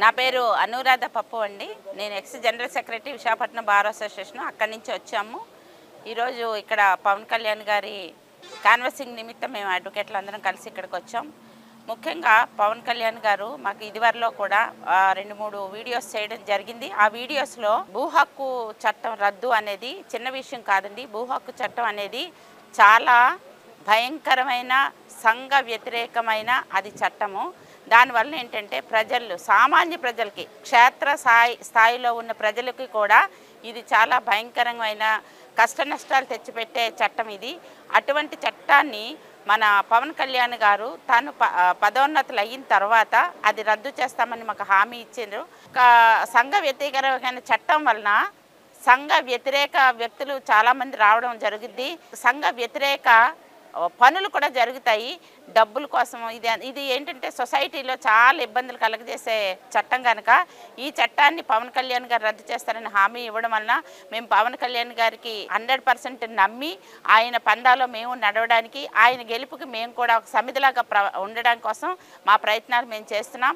నా పేరు అనురాధ పప్పు అండి. నేను X general secretary Visakhapatnam bar association. అక్కడి నుంచి వచ్చాము. ఈరోజు ఇక్కడ పవన్ కళ్యాణ్ గారి కాన్వసింగ్ నిమిత్తం మేము అడ్వకేట్లు అందరం కలిసి ఇక్కడికి వచ్చాం. ముఖ్యంగా పవన్ కళ్యాణ్ గారు మాకు ఇదివరలో కూడా 2-3 వీడియోస్ చేయడం జరిగింది. ఆ వీడియోస్లో భూ హక్కు చట్టం రద్దు అనేది చిన్న విషయం కాదండి. భూ హక్కు చట్టం అనేది చాలా భయంకరమైన సంఘ వ్యతిరేకమైన అది చట్టము. దానివల్ల ఏంటంటే ప్రజలు, సామాన్య ప్రజలకి, క్షేత్ర స్థాయిలో ఉన్న ప్రజలకి కూడా ఇది చాలా భయంకరమైన కష్ట నష్టాలు తెచ్చిపెట్టే చట్టం ఇది. అటువంటి చట్టాన్ని మన పవన్ కళ్యాణ్ గారు తను పదోన్నతులు అయిన తర్వాత అది రద్దు చేస్తామని మాకు హామీ ఇచ్చిండ్రు. సంఘ వ్యతిరేకమైన చట్టం వలన సంఘ వ్యతిరేక వ్యక్తులు చాలామంది రావడం జరుగుద్ది. సంఘ వ్యతిరేక పనులు కూడా జరుగుతాయి డబ్బుల కోసం. ఇది ఏంటంటే సొసైటీలో చాలా ఇబ్బందులు కలగజేసే చట్టం కనుక ఈ చట్టాన్ని పవన్ కళ్యాణ్ గారు రద్దు చేస్తారని హామీ ఇవ్వడం వలన మేము పవన్ కళ్యాణ్ గారికి 100% నమ్మి ఆయన పందాలో మేము నడవడానికి, ఆయన గెలుపుకి మేము కూడా ఒక సమిధిలాగా ఉండడం కోసం మా ప్రయత్నాలు మేము చేస్తున్నాం.